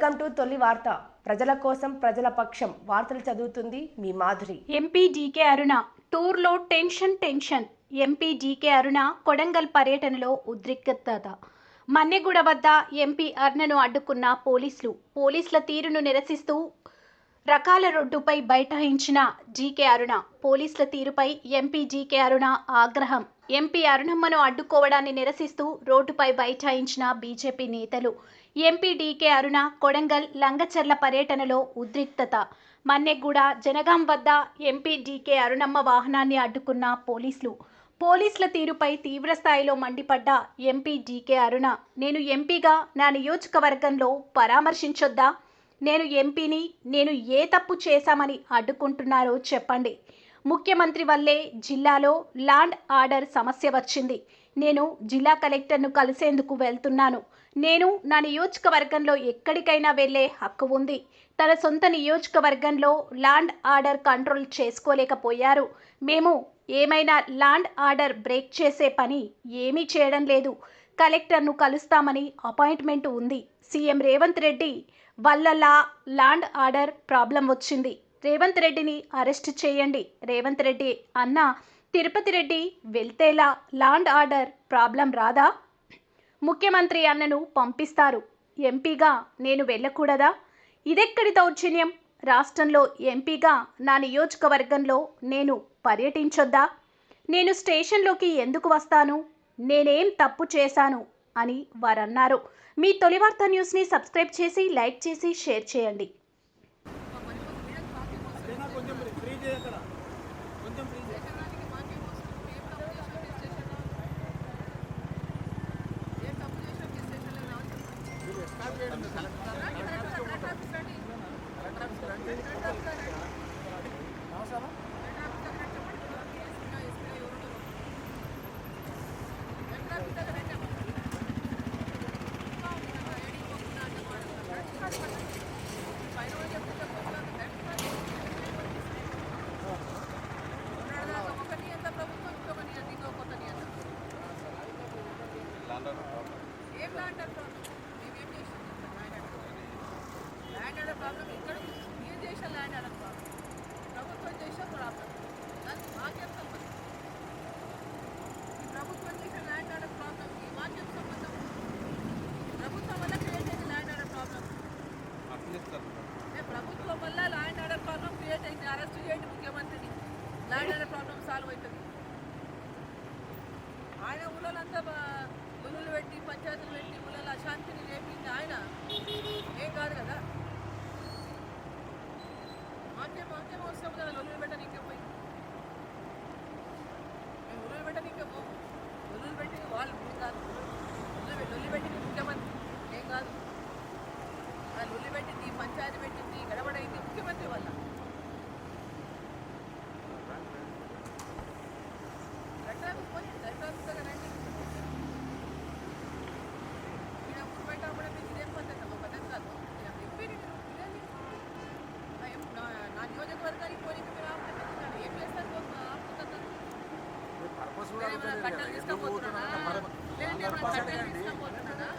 Welcome to తొలి వార్త. ప్రజల కోసం ప్రజల పక్షం వార్తలు చదువుతుంది మీ మాధురి. ఎంపీ డీకే అరుణ టూర్లో టెన్షన్. ఎంపీ డీకే అరుణ కొడంగల్ పర్యటనలో ఉద్రిక్తత. మన్నెగూడ వద్ద ఎంపీ అరుణను అడ్డుకున్న పోలీసుల తీరును నిరసిస్తూ రకాల రోడ్డుపై బైఠాయించిన డీకే అరుణ. పోలీసుల తీరుపై ఎంపీ డీకే అరుణ ఆగ్రహం. ఎంపీ అరుణమ్మను అడ్డుకోవడాన్ని నిరసిస్తూ రోడ్డుపై బైఠాయించిన బీజేపీ నేతలు. ఎంపీ డీకే అరుణ కొడంగల్ లంగచర్ల పర్యటనలో ఉద్రిక్తత. మన్నెగూడ జనగాం వద్ద ఎంపీ డీకే అరుణమ్మ వాహనాన్ని అడ్డుకున్న పోలీసుల తీరుపై తీవ్రస్థాయిలో మండిపడ్డ ఎంపీ డీకే అరుణ, నేను ఎంపీగా నా నియోజకవర్గంలో పరామర్శించొద్దా? నేను ఎంపీని, నేను ఏ తప్పు చేశామని అడ్డుకుంటున్నారో చెప్పండి. ముఖ్యమంత్రి వల్లే జిల్లాలో ల్యాండ్ ఆర్డర్ సమస్య వచ్చింది. నేను జిల్లా కలెక్టర్ను కలిసేందుకు వెళ్తున్నాను. నేను నా నియోజకవర్గంలో ఎక్కడికైనా వెళ్లే హక్కు ఉంది. తన సొంత నియోజకవర్గంలో ల్యాండ్ ఆర్డర్ కంట్రోల్ చేసుకోలేకపోయారు. మేము ఏమైనా ల్యాండ్ ఆర్డర్ బ్రేక్ చేసే పని ఏమీ చేయడం లేదు. కలెక్టర్ను కలుస్తామని అపాయింట్మెంట్ ఉంది. సీఎం రేవంత్ రెడ్డి వల్ల ల్యాండ్ ఆర్డర్ ప్రాబ్లం వచ్చింది. రేవంత్ రెడ్డిని అరెస్ట్ చేయండి. రేవంత్ రెడ్డి అన్న తిరుపతి రెడ్డి వెళ్తేలా ల్యాండ్ ఆర్డర్ ప్రాబ్లం రాదా? ముఖ్యమంత్రి అన్నను పంపిస్తారు. ఎంపీగా నేను వెళ్ళకూడదా? ఇదెక్కడి దౌర్జన్యం? రాష్ట్రంలో ఎంపీగా నా నియోజకవర్గంలో నేను పర్యటించొద్దా? నేను స్టేషన్లోకి ఎందుకు వస్తాను? నేనేం తప్పు చేశాను అని వారన్నారు. మీ తొలి వార్త న్యూస్ని సబ్స్క్రైబ్ చేసి, లైక్ చేసి, షేర్ చేయండి. ఏం ల్యాండ్ ప్రాబ్లం? మేమేం చేసాం? ల్యాండ్ ఆర్డర్ ప్రాబ్లం ఇక్కడ మీరు చేసిన ల్యాండ్ ఆర్డర్ ప్రాబ్లం, ప్రభుత్వం చేసిన ప్రాబ్లం, దానికి మాకేం సంబంధం? ఈ ప్రభుత్వం చేసిన ల్యాండ్ ఆర్డర్ ప్రాబ్లంకి మాకేం సంబంధం? ప్రభుత్వం వల్ల క్రియేట్ అయింది ల్యాండ్ ఆర్డర్ ప్రాబ్లం. ప్రభుత్వం వల్ల ల్యాండ్ ఆర్డర్ ప్రాబ్లం క్రియేట్ అయింది. అరెస్ట్ చేయండి ముఖ్యమంత్రిని, ల్యాండ్ ఆర్డర్ ప్రాబ్లం సాల్వ్ అవుతుంది. ఆయన ఊళ్ళంతా గురువులు పెట్టి, పంచాయతీలు పెట్టి, ఊళ్ళలో అశాంతిని రేపింది ఆయన, ఏం కాదు కదా. మాకేం అవసరం కదా లొల్లులు పెట్టనీకే పోయి. మేము లొల్లులు పెట్టనీకే పోము. లొల్లులు పెట్టి వాళ్ళు ఏం కాదు. లొల్లి పెట్టింది ముఖ్యమంత్రి, ఏం కాదు. లొల్లి పెట్టింది, పంచాయతీ పెట్టింది, గడబడైంది ముఖ్యమంత్రి వల్ల.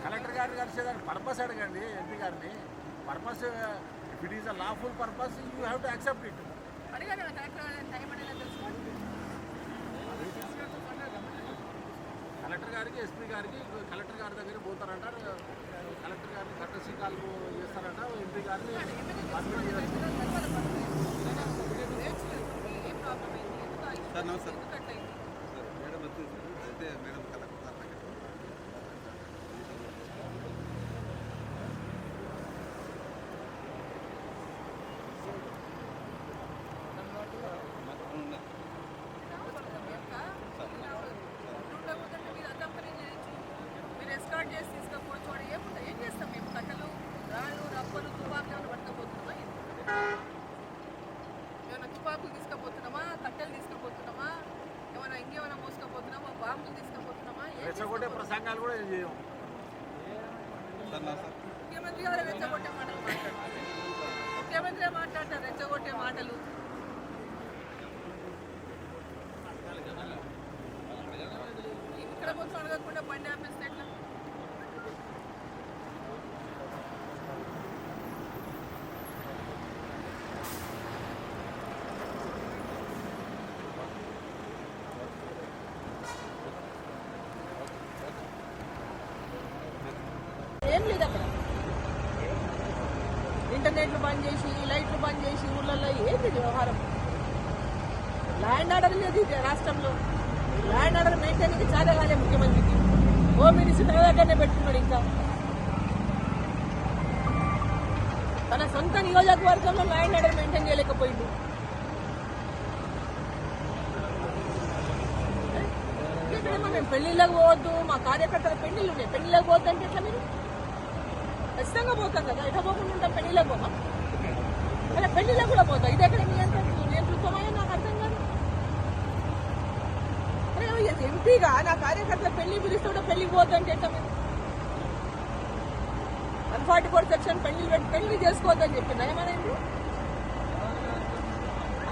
కలెక్టర్ గారిని కలిసేదానికి పర్పస్ అడగండి. ఎంపీ గారిని purpose, if it is a lawful purpose you have to accept it. Collector గారికి, ఎస్పీ గారికి, కలెక్టర్ గారి దగ్గర పోతారంట. కలెక్టర్ గారిని కట్టసి కాల్ చేస్తారంట. ఎంపీ గారిని సార్ నమస్తే మేడం వచ్చింది అయితే మేడం కలెక్టర్ మీరు ఎస్కార్ట్ చేసి తీసుకపోవచ్చు. వాడు ఏం చేస్తాం మేము? కట్టలు, రాళ్ళు, రప్పలు, తుపాకులు పట్టుకపోతున్నామా? ఏమైనా తుపాకులు తీసుకుపోతున్నామా? కట్టెలు తీసుకుపోతున్నామా? ఏమైనా ఇంకేమైనా మోసుకపోతున్నామా? బాంబులు తీసుకుపోతున్నామా? ప్రసంగాలు కూడా ఏం చేయము. ముఖ్యమంత్రి గారు రెచ్చగొట్టే మాటలు మాట్లాడతారు. ముఖ్యమంత్రి మాట్లాడతారు రెచ్చగొట్టే మాటలు. ఇక్కడ మొత్తం అడగకుండా బండి ఆపేస్తే ఎట్లా? ఇంటర్నెట్లు బంద్ చేసి లైట్లు బంద్ చేసి ఊళ్ళల్లో ఏంది ఇది వ్యవహారం? ల్యాండ్ ఆర్డర్ లేదు ఇది రాష్ట్రంలో. ల్యాండ్ ఆర్డర్ మెయింటైనింగ్ చాలా కాలే ముఖ్యమంత్రికి. హోమ్ మినిస్టర్ తన దగ్గరనే పెట్టుకున్నాడు. ఇంకా తన సొంత నియోజకవర్గంలో ల్యాండ్ ఆర్డర్ మెయింటైన్ చేయలేకపోయింది. ఇక్కడేమో మేము పెళ్లిళ్ళకి పోవద్దు, మా కార్యకర్తల పెళ్లిళ్ళు ఉన్నాయి, పెళ్లిళ్ళకి పోవద్దు అంటే ఎట్లా? మీరు ఖచ్చితంగా పోతాం కదా, ఎట్లా పోకుండా ఉంటాం? పెళ్లిళ్ళకి పోమా? అలా పెళ్లిళ్ళకి కూడా పోతాం. ఇది ఎక్కడ నియంతృత్వమయ్యా? నాకు అర్థం కాదు. అరే ఎంపీగా నా కార్యకర్తల పెళ్లి పిలిస్తే కూడా పెళ్లికి పోవద్దు అంటే ఎట్లా? మీరు 144 సెక్షన్ పెళ్లి చేసుకోవద్దని చెప్పిందా? ఏమైనా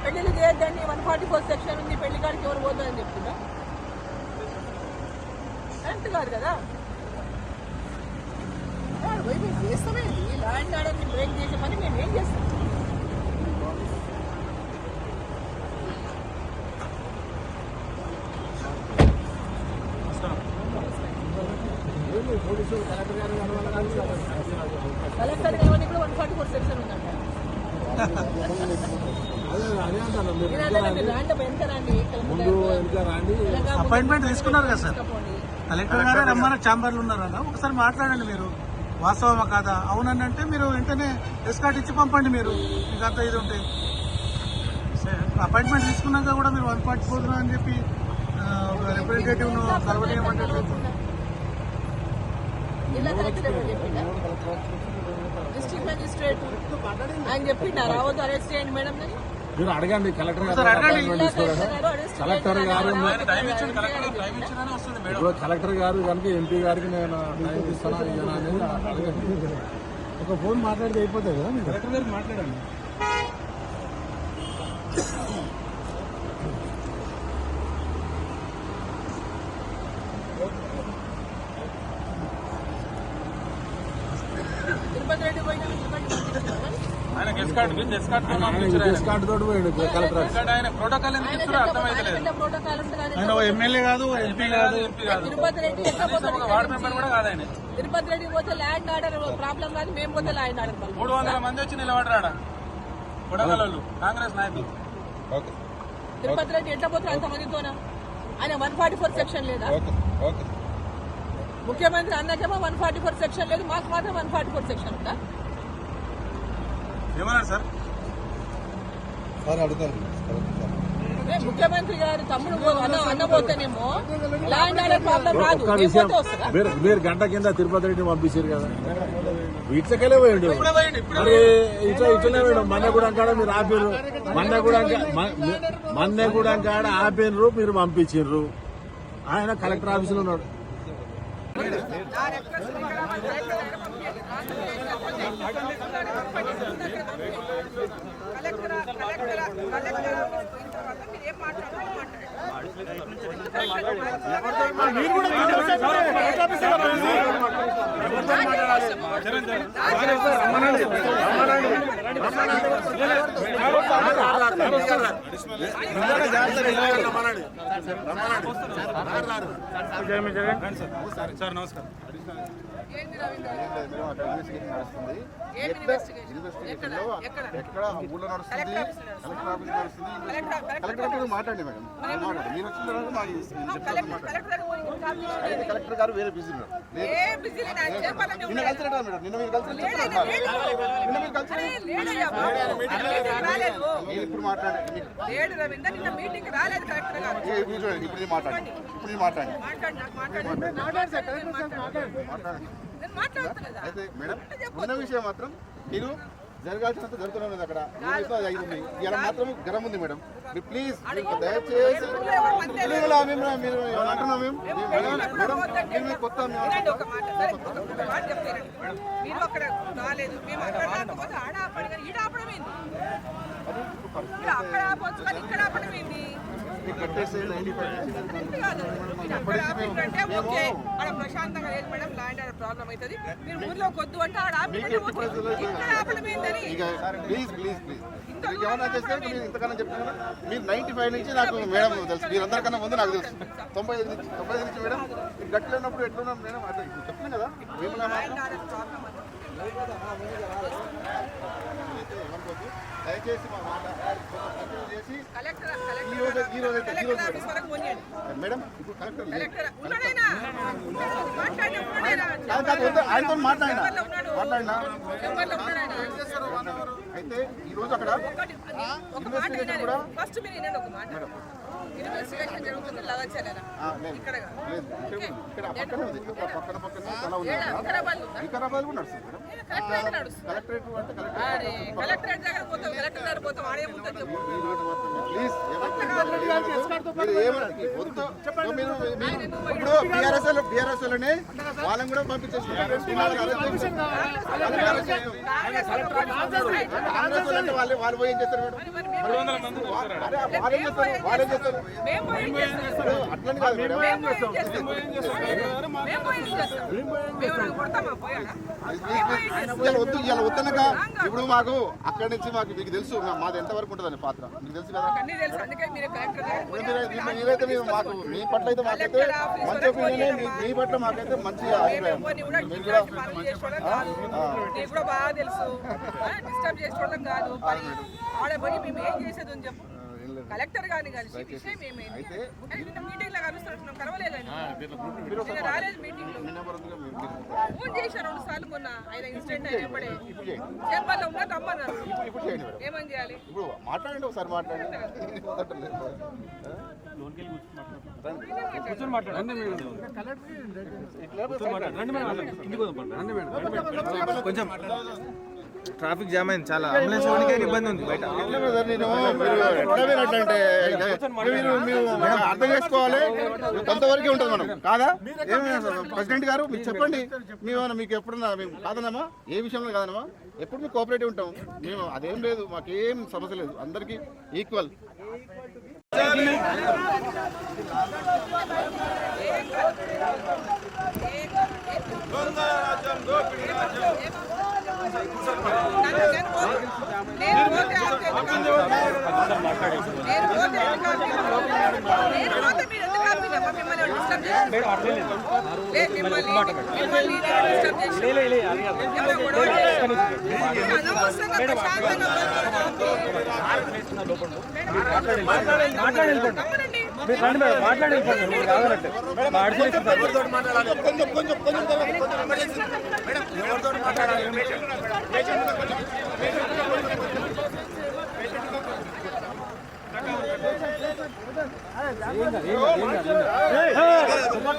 పెళ్లిళ్ళు చేయొద్దండి, 144 సెక్షన్ ఉంది, పెళ్లి కాడికి ఎవరు పోద్దని చెప్తుందా? కరెక్ట్ కాదు కదా. మేము చేస్తామే ల్యాండ్ ఆర్డర్ని బ్రేక్ చేసే పని మేము ఏం చేస్తాం? కలెక్టర్ ఏమని కూడా 144 సెక్షన్ ఉందంట. అపాయింట్మెంట్ తీసుకున్నారు కదా సార్, కలెక్టర్ గారే రమ్మన్న ఛాంబర్లు ఉన్నారన్న, ఒకసారి మాట్లాడండి మీరు. వాస్తవమా కాదా? అవునని అంటే మీరు వెంటనే ఎస్కాట్ ఇచ్చి పంపండి. మీరు మీకు అంత ఇది ఉంటే అపాయింట్మెంట్ తీసుకున్నాక కూడా మీరు 144 అని చెప్పి రిప్రజెంటేటివ్ ను కలవడేయమంటే డిస్ట్రిక్ట్ మెజిస్ట్రేట్ ఆయన చెప్పిండా రావద్దు, అరెస్ట్ చేయండి మేడం అని. మీరు అడగండి కలెక్టర్ గారు. కలెక్టర్ గారు ఇప్పుడు కలెక్టర్ గారు కనుక ఎంపీ గారికి నేను టైం ఇస్తాను అనేది అడగండి. ఒక ఫోన్ మాట్లాడితే అయిపోతుంది కదా. కలెక్టర్ గారికి మాట్లాడండి. తిరుపతి రెడ్డి పోయినా ప్రోటోకాల్ ఉంటుంది. ఎమ్మెల్యే కాదు, ఎంపీ కాదు, తిరుపతి రెడ్డి తిరుపతి రెడ్డి పోతే ల్యాండ్ ఆర్డర్ ప్రాబ్లం కాదు, మేము పోతే ల్యాండ్ ఆర్డర్ 300 మంది వచ్చి నిలబడరాడా కొడగలలు కాంగ్రెస్ నాయకులు. తిరుపతి రెడ్డి ఎట్లా పోతారు అంతమందితోనా? ఆయన 144 సెక్షన్ లేదా? ముఖ్యమంత్రి అన్నకేమో 144 సెక్షన్ లేదు, మాకు మాత్రం 144 సెక్షన్ ఉందా? ఏమన్నారు సార్? ముఖ్యమంత్రి గారు తమ్ముడు అన్నపోతేనేమో ల్యాండ్ ఆర్డర్ ప్రాబ్లం రాదు. మీరు గంట కింద తిరుపతి రెడ్డిని పంపించారు కదా, ఇట్లకెళ్ళే పోయిండు. మరి ఇట్లనే పోయిండు. మన్నెగూడెం కాడ మీరు ఆపిర్రు, మన్నెగూడెం కాడ ఆపిర్రు, మీరు పంపించారు. ఆయన కలెక్టర్ ఆఫీసులో ఉన్నాడు. సార్ నమస్కారం. ఎక్కడ ఊళ్ళో నడుస్తుంది, కలెక్టర్ ఆఫీస్ నడుస్తుంది. కలెక్టర్ మాట్లాడండి మేడం, మాట్లాడండి. మీరు వచ్చిన తర్వాత కలెక్టర్ గారు వేరే బిజీ ఉన్నారు. నిన్న కలిసినట్టు మేడం, నిన్న మీరు కలిసి ఇప్పుడు మాట్లాడండి. ఇప్పుడు మాట్లాడండి. అయితే మేడం ఉన్న విషయం మాత్రం మీరు జరగాల్సినంత జరుగుతున్నది. అక్కడ అయింది ఇలా మాత్రం గరం ఉంది మేడం. మీరు ప్లీజ్ దయచేసి మీరు అంటున్నాం మేము కొత్త ప్రశాంతంగా లేదు మేడం, ల్యాండ్ ఆర్డర్ ప్రాబ్లం అవుతుంది. మీరు ఊర్లో కొద్దు అంటే ప్లీజ్ ప్లీజ్ ప్లీజ్ ఏమన్నా చేస్తే మీరు ఇంతకన్నా చెప్తున్నా. మీరు 95 నుంచి నాకు మేడం తెలుసు, మీరు అందరికన్నా ముందు నాకు తెలుసు. 95 నుంచి మేడం మీరు గట్టిలో ఉన్నప్పుడు ఎట్లున్నాం మేడం అట్లా చెప్తున్నాం కదా. దయచేసి మా మాట కంటిన్యూ చేసి కలెక్టర్ ఈ రోజు కలెక్టర్ ఆఫీస్ వరకు పోనీయండి. మేడం ఇప్పుడు కలెక్టర్ లేదు. కలెక్టర్ ఉన్నాడైనా మాట్లాడి ఉన్నాడైనా కాదు, కాదు, వద్దు, ఆయనతో మాట్లాడినా ఎవరిలో ఉన్నాడు? ఎవరిలో ఉన్నాడైనా? అయితే ఈ రోజు అక్కడ ఒక మాట వినండి. ఫస్ట్ మీరు వినండి ఒక మాట. ఇన్వెస్టిగేషన్ జరుగుతుంది లగచ్చారా లేదు, ఇక్కడ కాదు. లేదు, ఇక్కడ పక్కనే ఉంది, పక్కన చాలా ఉంది. వికారాబాద్ ఉందా? వికారాబాద్ కూడా నడుస్తుంది మేడం. కలెక్టరేట్ నడుస్తుంది. కలెక్టరేట్ అంటే అరే కలెక్టరేట్ దగ్గర పోతాం, కలెక్టర్ దగ్గర పోతాం, ఆడేముందని చెప్పు. ప్లీజ్ మీరు ఏమని వద్దు. ఇప్పుడు బీఆర్ఎస్ లోనే వాళ్ళని కూడా పంపించేస్తున్నారు. కాంగ్రెస్ వాళ్ళు వాళ్ళు పోయి ఏం చేస్తారు మేడం? వాళ్ళేం చేస్తారు? మేము పోయి ఏం చేస్తాం? అట్లని కాదు మేడం. మేము పోయి ఏం చేస్తాం? మేము పోయి ఏం చేస్తాం? మేము నాకు కొడతామా పోయాడా? వద్దు ఇవాళ వద్దనక ఇప్పుడు మాకు అక్కడి నుంచి మాకు మీకు తెలుసు మాది ఎంత వరకు ఉంటుందని పాత్ర మీకు తెలుసు కదా. అన్నీ తెలుసు, అందుకే మీరు కలెక్టర్ దగ్గర ఇప్పుడు మీరైతే మేము మాకు మీ పట్ల అయితే మాకైతే మంచి ఒపీనియన్, మీ పట్ల మాకైతే మంచి అభిప్రాయం. పోనీ కూడా ఇట్లాంటి పనులు చేసుకోవడం కాదు. నీకు కూడా బాగా తెలుసు. డిస్టర్బ్ చేసుకోవడం కాదు. పని ఆడ పోయి మేము ఏం చేసేది అని చెప్పు. కలెక్టర్ గారిని కలిసి విషయం ఏమైంది అయితే నిన్న మీటింగ్ లో కలుస్తున్నాం, కలవలేదండి. మీరు నిన్న రాలేదు మీటింగ్ లో. మీ నెంబర్ ఉందిగా, ఫోన్ చేశారు 2 సార్లు మొన్న. ఆయన ఇన్సిడెంట్ అయినప్పుడే చేపల్లో ఉన్నా రమ్మన్నారు. ఇప్పుడు చేయండి మేడం. ఏమని చేయాలి? ఇప్పుడు మాట్లాడండి, ఒకసారి మాట్లాడండి. కొంచెం ట్రాఫిక్ జామ్ అయింది, చాలా అంబులెన్స్ పోనీకే ఇబ్బంది ఉంది బయట. ఎట్లా బ్రదర్ నేను ఎట్లా మీరు అట్లా అంటే మీరు అర్థం చేసుకోవాలి. కొంతవరకే ఉంటుంది మనం కాదా? ప్రెసిడెంట్ గారు మీరు చెప్పండి. మేము మీకు ఎప్పుడన్నా మేము కాదనమా, ఏ విషయంలో కాదనమా, ఎప్పుడు మీకు కోఆపరేటివ్ ఉంటాం. మేము అదేం లేదు, మాకేం సమస్య లేదు, అందరికీ ఈక్వల్. నేను పోతే మీరు ఎందుకు ఆపినామా? మిమ్మల్ని డిస్టర్బ్ చేసి మిమ్మల్ని డిస్టర్బ్ చేసి అనవసరంగా ప్రశాంతంగా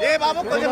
ఏ బాబు కొంచెం